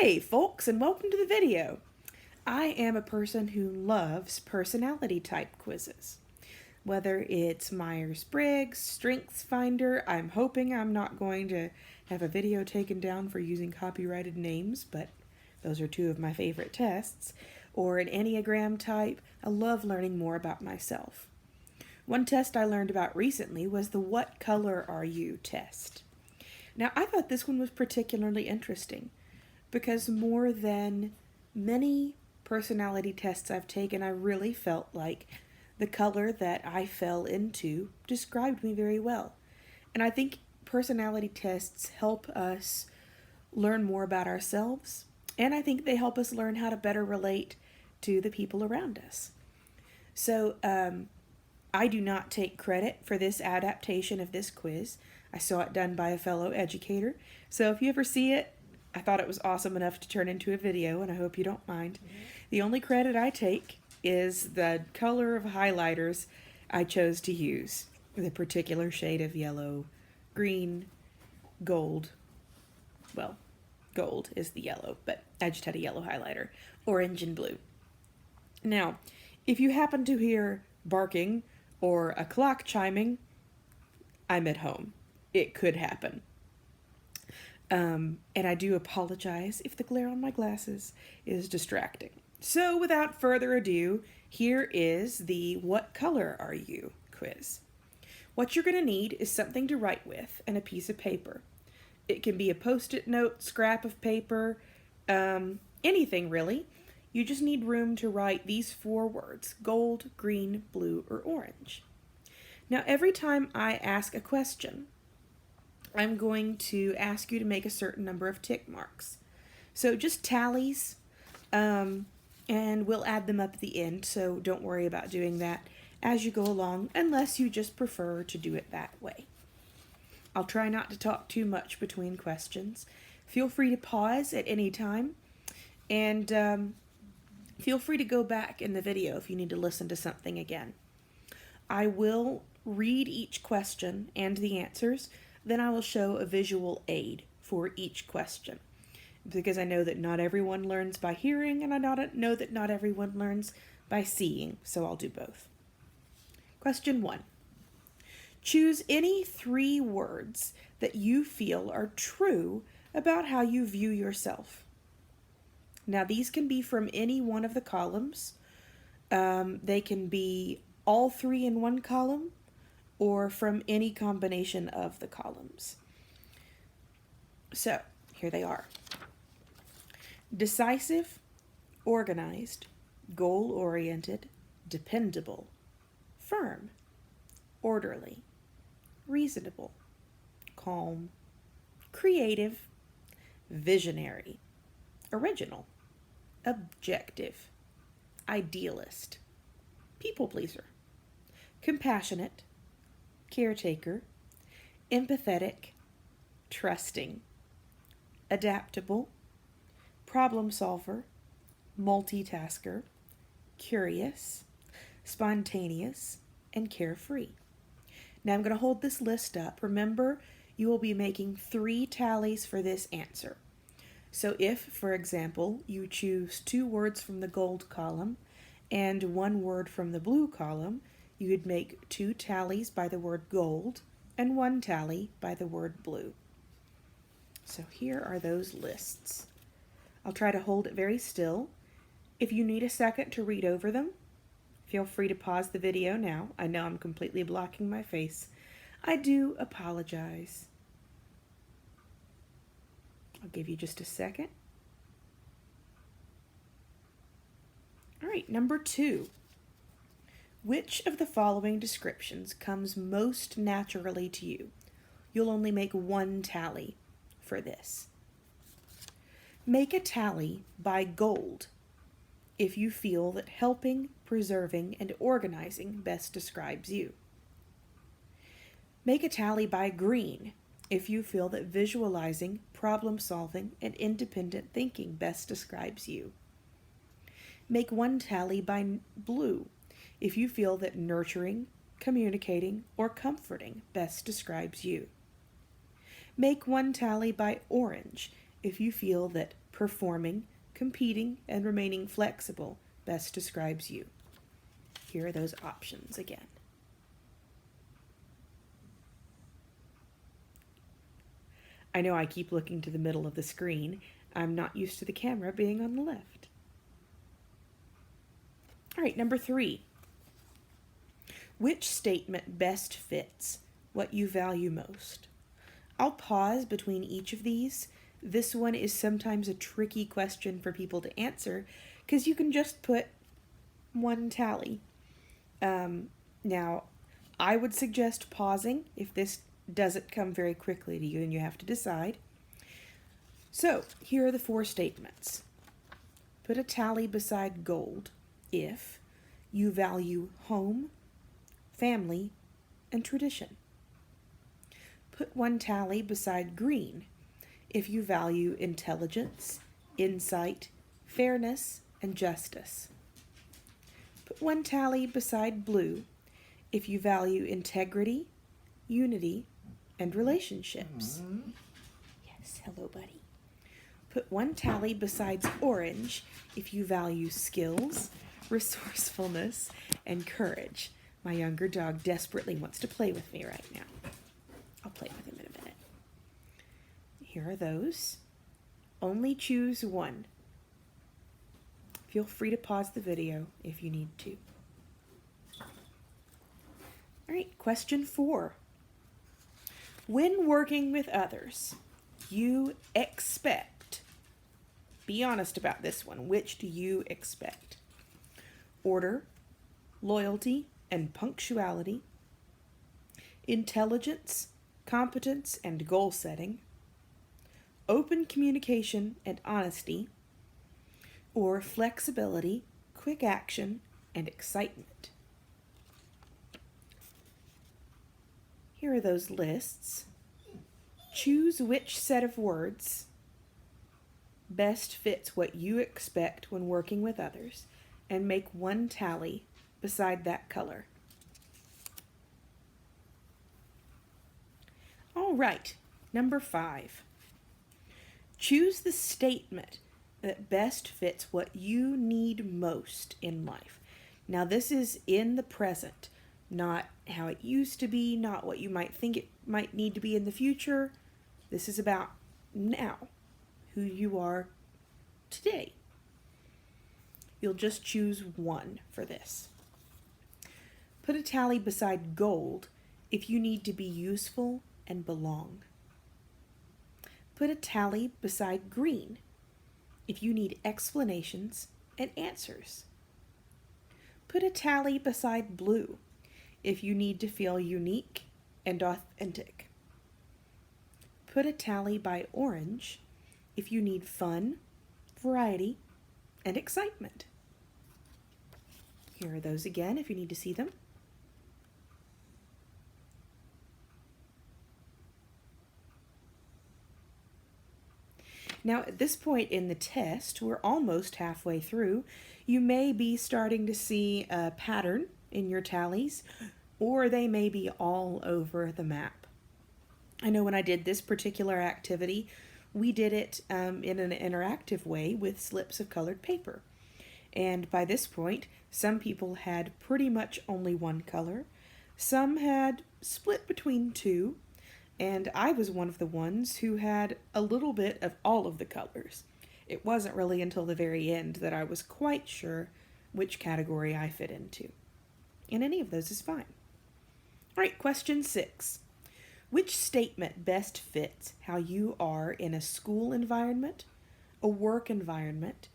Hey folks, and welcome to the video. I am a person who loves personality type quizzes. Whether it's Myers-Briggs, StrengthsFinder, I'm hoping I'm not going to have a video taken down for using copyrighted names, but those are two of my favorite tests, or an Enneagram type. I love learning more about myself. One test I learned about recently was the What Color Are You test. Now, I thought this one was particularly interesting because more than many personality tests I've taken, I really felt like the color that I fell into described me very well. And I think personality tests help us learn more about ourselves, and I think they help us learn how to better relate to the people around us. So, I do not take credit for this adaptation of this quiz. I saw it done by a fellow educator. So if you ever see it, I thought it was awesome enough to turn into a video, and I hope you don't mind. The only credit I take is the color of highlighters I chose to use. The particular shade of yellow, green, gold. Well, gold is the yellow, but I just had a yellow highlighter. Orange and blue. Now, if you happen to hear barking or a clock chiming, I'm at home. It could happen. And I do apologize if the glare on my glasses is distracting. So without further ado, here is the What Color Are You quiz. What you're going to need is something to write with and a piece of paper. It can be a post-it note, scrap of paper, anything really. You just need room to write these 4 words: gold, green, blue, or orange. Now, every time I ask a question, I'm going to ask you to make a certain number of tick marks. So just tallies, and we'll add them up at the end, so don't worry about doing that as you go along, unless you just prefer to do it that way. I'll try not to talk too much between questions. Feel free to pause at any time, and feel free to go back in the video if you need to listen to something again. I will read each question and the answers, then I will show a visual aid for each question, because I know that not everyone learns by hearing, and I know that not everyone learns by seeing, so I'll do both. Question 1. Choose any 3 words that you feel are true about how you view yourself. Now, these can be from any one of the columns. They can be all 3 in one column, or from any combination of the columns. So, here they are. Decisive, organized, goal-oriented, dependable, firm, orderly, reasonable, calm, creative, visionary, original, objective, idealist, people pleaser, compassionate, caretaker, empathetic, trusting, adaptable, problem solver, multitasker, curious, spontaneous, and carefree. Now I'm going to hold this list up. Remember, you will be making 3 tallies for this answer. So if, for example, you choose 2 words from the gold column and 1 word from the blue column, you would make 2 tallies by the word gold and 1 tally by the word blue. So here are those lists. I'll try to hold it very still. If you need a second to read over them, feel free to pause the video now. I know I'm completely blocking my face. I do apologize. I'll give you just a second. All right, number 2. Which of the following descriptions comes most naturally to you? You'll only make 1 tally for this. Make a tally by gold if you feel that helping, preserving, and organizing best describes you. Make a tally by green if you feel that visualizing, problem solving, and independent thinking best describes you. Make 1 tally by blue if you feel that nurturing, communicating, or comforting best describes you. Make 1 tally by orange if you feel that performing, competing, and remaining flexible best describes you. Here are those options again. I know I keep looking to the middle of the screen. I'm not used to the camera being on the left. All right, number 3. Which statement best fits what you value most? I'll pause between each of these. This one is sometimes a tricky question for people to answer because you can just put one tally. Now, I would suggest pausing if this doesn't come very quickly to you and you have to decide. So, here are the 4 statements. Put a tally beside gold if you value home, family, and tradition. Put 1 tally beside green if you value intelligence, insight, fairness, and justice. Put 1 tally beside blue if you value integrity, unity, and relationships. Yes, hello, buddy. Put 1 tally besides orange if you value skills, resourcefulness, and courage. My younger dog desperately wants to play with me right now. I'll play with him in a minute. Here are those. Only choose 1. Feel free to pause the video if you need to. All right, question 4. When working with others, you expect, be honest about this one, which do you expect? Order, loyalty, and punctuality, intelligence, competence, and goal setting, open communication and honesty, or flexibility, quick action, and excitement. Here are those lists. Choose which set of words best fits what you expect when working with others, and make 1 tally beside that color. All right, number 5. Choose the statement that best fits what you need most in life. Now, this is in the present, not how it used to be, not what you might think it might need to be in the future. This is about now, who you are today. You'll just choose 1 for this. Put a tally beside gold if you need to be useful and belong. Put a tally beside green if you need explanations and answers. Put a tally beside blue if you need to feel unique and authentic. Put a tally by orange if you need fun, variety, and excitement. Here are those again if you need to see them. Now, at this point in the test, we're almost halfway through. You may be starting to see a pattern in your tallies, or they may be all over the map. I know when I did this particular activity, we did it in an interactive way with slips of colored paper. And by this point, some people had pretty much only 1 color. Some had split between 2. And I was one of the ones who had a little bit of all of the colors. It wasn't really until the very end that I was quite sure which category I fit into. And any of those is fine. All right, question 6. Which statement best fits how you are in a school environment, a work environment,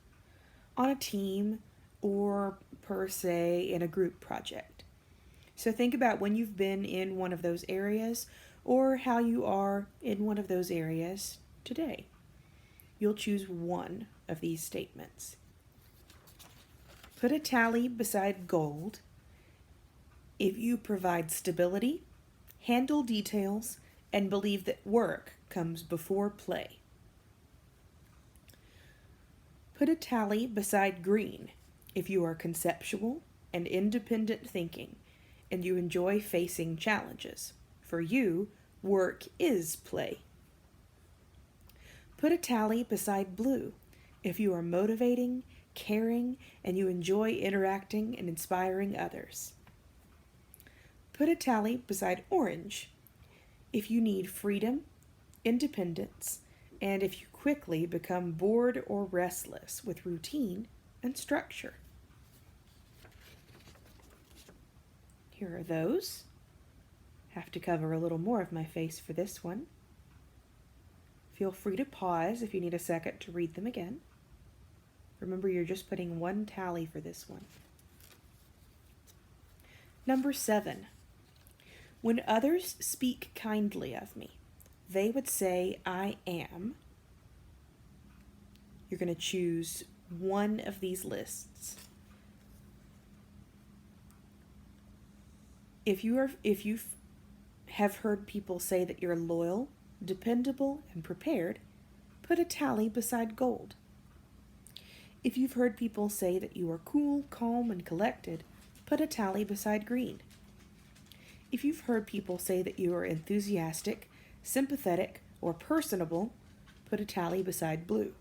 on a team, or per se in a group project? So think about when you've been in one of those areas, or how you are in one of those areas today. You'll choose 1 of these statements. Put a tally beside gold if you provide stability, handle details, and believe that work comes before play. Put a tally beside green if you are conceptual and independent thinking and you enjoy facing challenges. For you, work is play. Put a tally beside blue if you are motivating, caring, and you enjoy interacting and inspiring others. Put a tally beside orange if you need freedom, independence, and if you quickly become bored or restless with routine and structure. Here are those. Have to cover a little more of my face for this one. Feel free to pause if you need a second to read them again. Remember, you're just putting one tally for this one. Number 7. When others speak kindly of me, they would say, I am. You're going to choose one of these lists. If you have heard people say that you're loyal, dependable, and prepared, put a tally beside gold. If you've heard people say that you are cool, calm, and collected, put a tally beside green. If you've heard people say that you are enthusiastic, sympathetic, or personable, put a tally beside blue.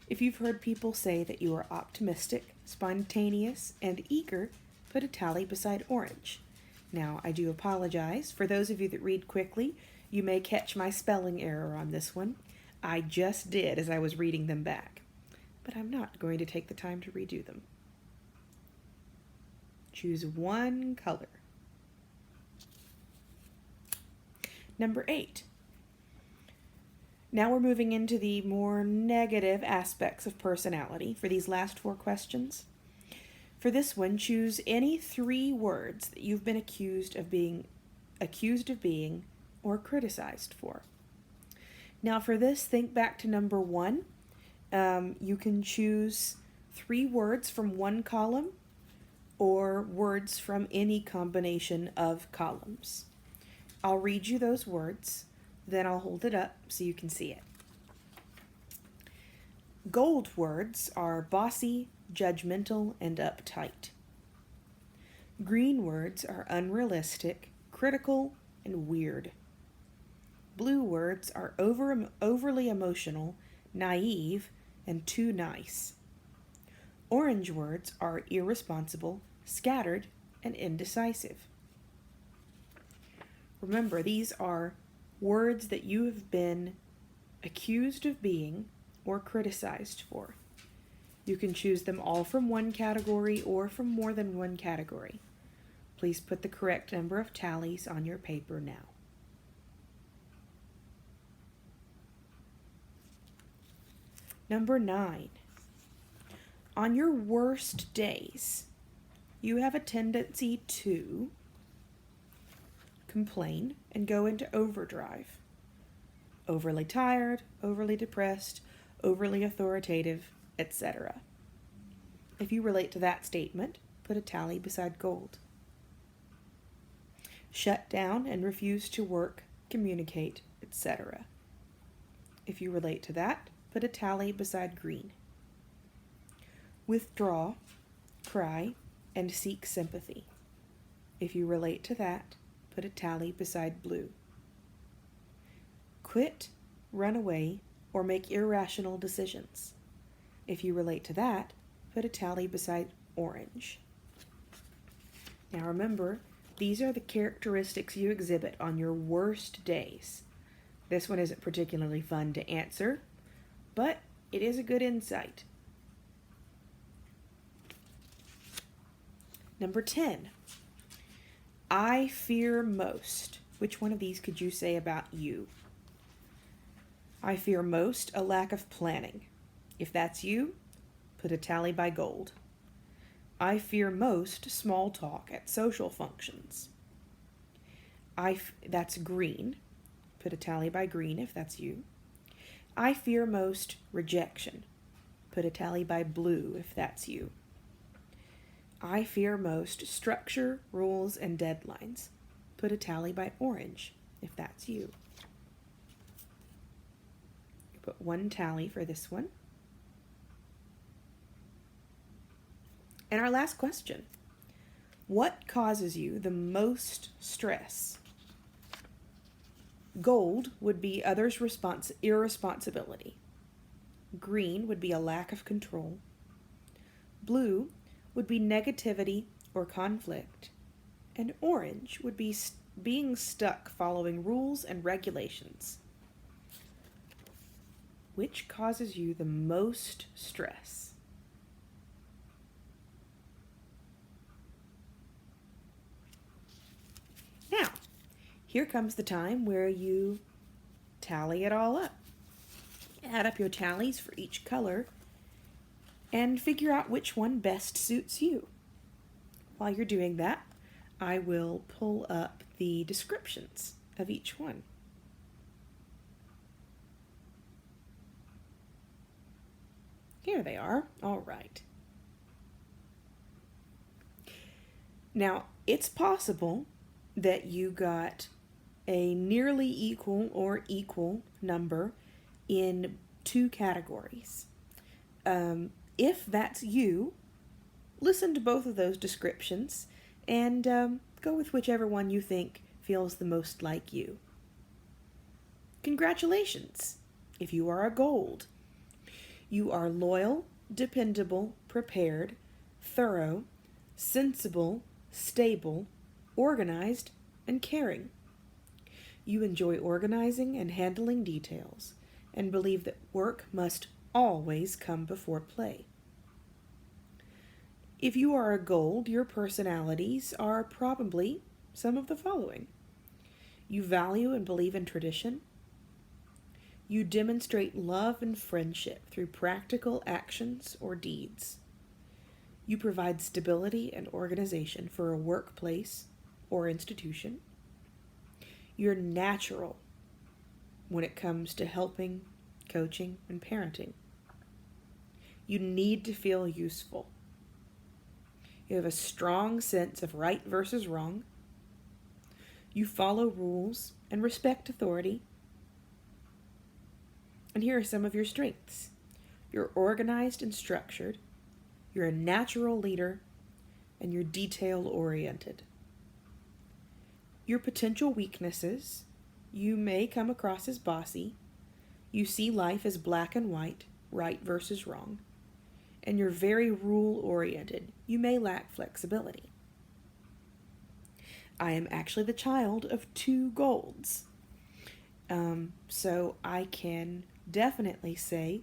If you've heard people say that you are optimistic, spontaneous, and eager, put a tally beside orange. Now, I do apologize. For those of you that read quickly, you may catch my spelling error on this one. I just did as I was reading them back, but I'm not going to take the time to redo them. Choose one color. Number 8. Now we're moving into the more negative aspects of personality for these last 4 questions. For this one, choose any 3 words that you've been accused of being or criticized for. Now for this, think back to number 1. You can choose 3 words from one column or words from any combination of columns. I'll read you those words, then I'll hold it up so you can see it. Gold words are bossy, judgmental, and uptight. Green words are unrealistic, critical, and weird. Blue words are overly emotional, naive, and too nice. Orange words are irresponsible, scattered, and indecisive. Remember, these are words that you have been accused of being or criticized for. You can choose them all from one category or from more than one category. Please put the correct number of tallies on your paper now. Number 9. On your worst days, you have a tendency to complain and go into overdrive. Overly tired, overly depressed, overly authoritative, etc. If you relate to that statement, put a tally beside gold. Shut down and refuse to work, communicate, etc. If you relate to that, put a tally beside green. Withdraw, cry, and seek sympathy. If you relate to that, put a tally beside blue. Quit, run away, or make irrational decisions. If you relate to that, put a tally beside orange. Now remember, these are the characteristics you exhibit on your worst days. This one isn't particularly fun to answer, but it is a good insight. Number 10. I fear most. Which one of these could you say about you? I fear most a lack of planning. If that's you, put a tally by gold. I fear most small talk at social functions. That's green. Put a tally by green if that's you. I fear most rejection. Put a tally by blue if that's you. I fear most structure, rules, and deadlines. Put a tally by orange if that's you. You put one tally for this one. And our last question. What causes you the most stress? Gold would be others' irresponsibility. Green would be a lack of control. Blue would be negativity or conflict. And orange would be being stuck following rules and regulations. Which causes you the most stress? Now, here comes the time where you tally it all up. Add up your tallies for each color and figure out which one best suits you. While you're doing that, I will pull up the descriptions of each one. Here they are. All right. Now, it's possible that you got a nearly equal or equal number in two categories. If that's you, listen to both of those descriptions and go with whichever one you think feels the most like you. Congratulations! If you are a gold, you are loyal, dependable, prepared, thorough, sensible, stable, organized, and caring. You enjoy organizing and handling details and believe that work must always come before play. If you are a gold, your personalities are probably some of the following. You value and believe in tradition. You demonstrate love and friendship through practical actions or deeds. You provide stability and organization for a workplace or institution. You're natural when it comes to helping, coaching, and parenting. You need to feel useful. You have a strong sense of right versus wrong. You follow rules and respect authority. And here are some of your strengths. You're organized and structured. You're a natural leader. And you're detail-oriented. Your potential weaknesses: you may come across as bossy. You see life as black and white, right versus wrong. And you're very rule-oriented. You may lack flexibility. I am actually the child of two golds. So I can definitely say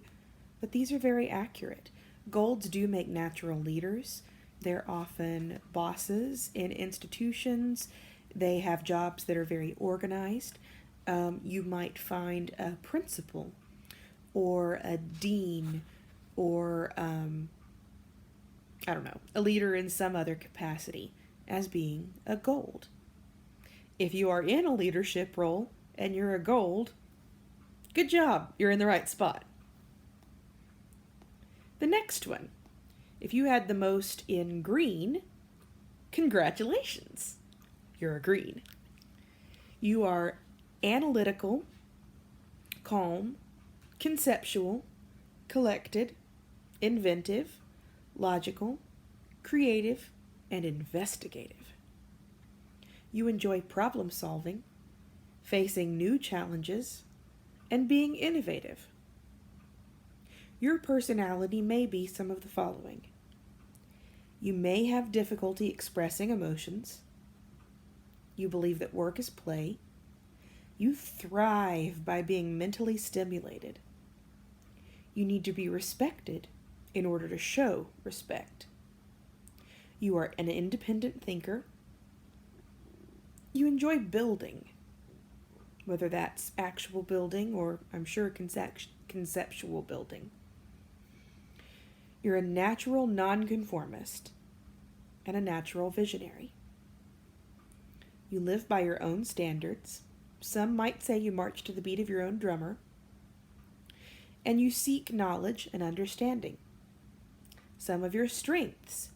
that these are very accurate. Golds do make natural leaders. They're often bosses in institutions. They have jobs that are very organized. You might find a principal or a dean or, a leader in some other capacity as being a gold. If you are in a leadership role and you're a gold, good job, you're in the right spot. The next one, if you had the most in green, congratulations, you're a green. You are analytical, calm, conceptual, collected, inventive, logical, creative, and investigative. You enjoy problem solving, facing new challenges, and being innovative. Your personality may be some of the following. You may have difficulty expressing emotions. You believe that work is play. You thrive by being mentally stimulated. You need to be respected in order to show respect. You are an independent thinker. You enjoy building, whether that's actual building or, I'm sure, conceptual building. You're a natural nonconformist and a natural visionary. You live by your own standards. Some might say you march to the beat of your own drummer. And you seek knowledge and understanding. Some of your strengths: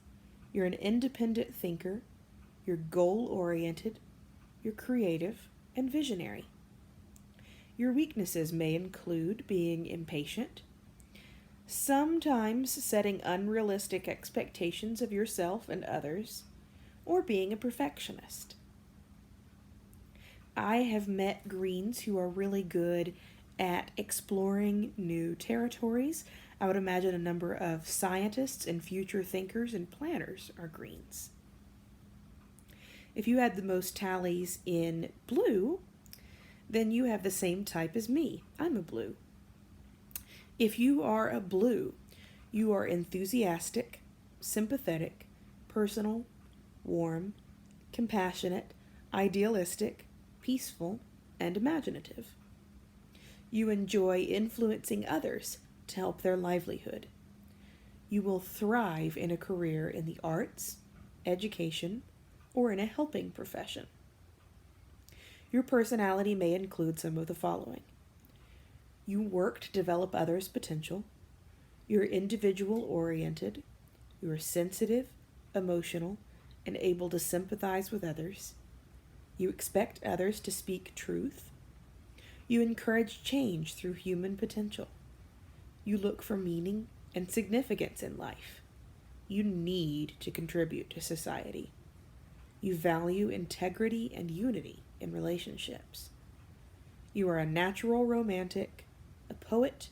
you're an independent thinker, you're goal-oriented, you're creative and visionary. Your weaknesses may include being impatient, sometimes setting unrealistic expectations of yourself and others, or being a perfectionist. I have met greens who are really good at exploring new territories. I would imagine a number of scientists and future thinkers and planners are greens. If you had the most tallies in blue, then you have the same type as me. I'm a blue. If you are a blue, you are enthusiastic, sympathetic, personal, warm, compassionate, idealistic, peaceful, and imaginative. You enjoy influencing others to help their livelihood. You will thrive in a career in the arts, education, or in a helping profession. Your personality may include some of the following. You work to develop others' potential. You're individual-oriented. You are sensitive, emotional, and able to sympathize with others. You expect others to speak truth. You encourage change through human potential. You look for meaning and significance in life. You need to contribute to society. You value integrity and unity in relationships. You are a natural romantic, a poet,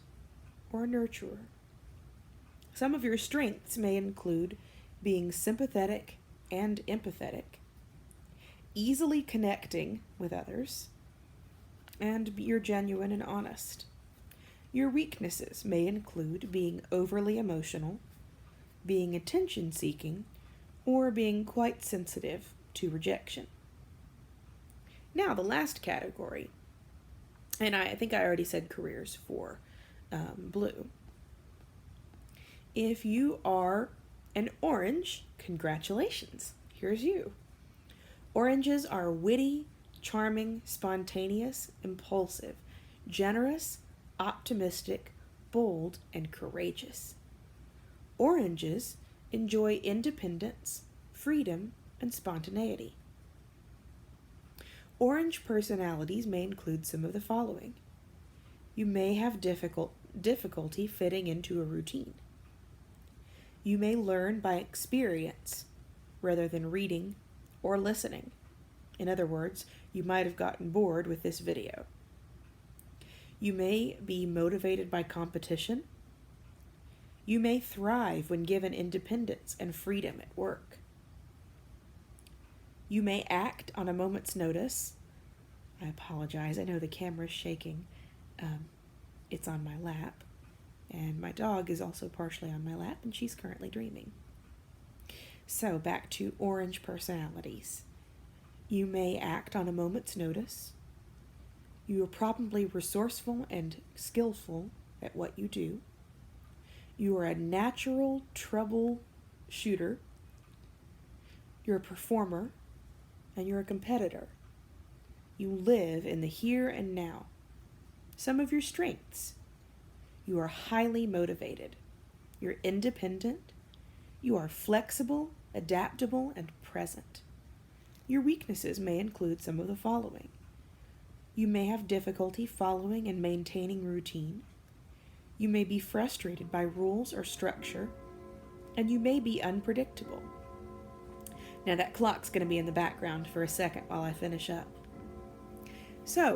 or a nurturer. Some of your strengths may include being sympathetic and empathetic, easily connecting with others, and you're genuine and honest. Your weaknesses may include being overly emotional, being attention-seeking, or being quite sensitive to rejection. Now, the last category, and I think I already said careers for blue. If you are an orange, congratulations, here's you. Oranges are witty, charming, spontaneous, impulsive, generous, optimistic, bold, and courageous. Oranges enjoy independence, freedom, and spontaneity. Orange personalities may include some of the following. You may have difficulty fitting into a routine. You may learn by experience rather than reading or listening. In other words, you might have gotten bored with this video. You may be motivated by competition. You may thrive when given independence and freedom at work. You may act on a moment's notice. I apologize, I know the camera's shaking. It's on my lap, and my dog is also partially on my lap, and she's currently dreaming. So, back to orange personalities. You may act on a moment's notice. You are probably resourceful and skillful at what you do. You are a natural troubleshooter. You're a performer, and you're a competitor. You live in the here and now. Some of your strengths. You are highly motivated. You're independent. You are flexible, adaptable, and present. Your weaknesses may include some of the following. You may have difficulty following and maintaining routine. You may be frustrated by rules or structure, and you may be unpredictable. Now that clock's going to be in the background for a second while I finish up. So,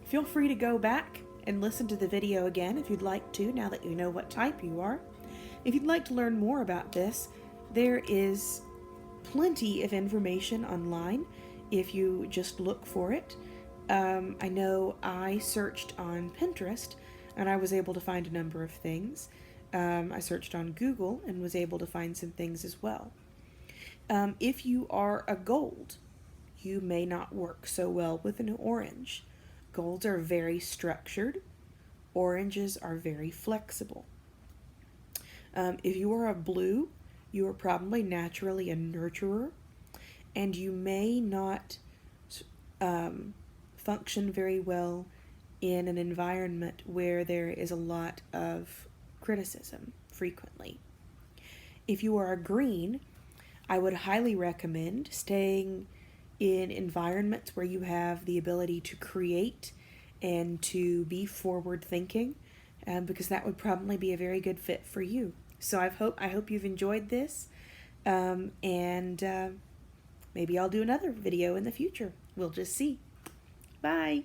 feel free to go back and listen to the video again if you'd like to, now that you know what type you are. If you'd like to learn more about this, there is plenty of information online if you just look for it. I know I searched on Pinterest and I was able to find a number of things. I searched on Google and was able to find some things as well. If you are a gold, you may not work so well with an orange. Golds are very structured. Oranges are very flexible. If you are a blue, you are probably naturally a nurturer, and you may not function very well in an environment where there is a lot of criticism frequently. If you are a green, I would highly recommend staying in environments where you have the ability to create and to be forward thinking, because that would probably be a very good fit for you. So I hope you've enjoyed this, and maybe I'll do another video in the future. We'll just see. Bye.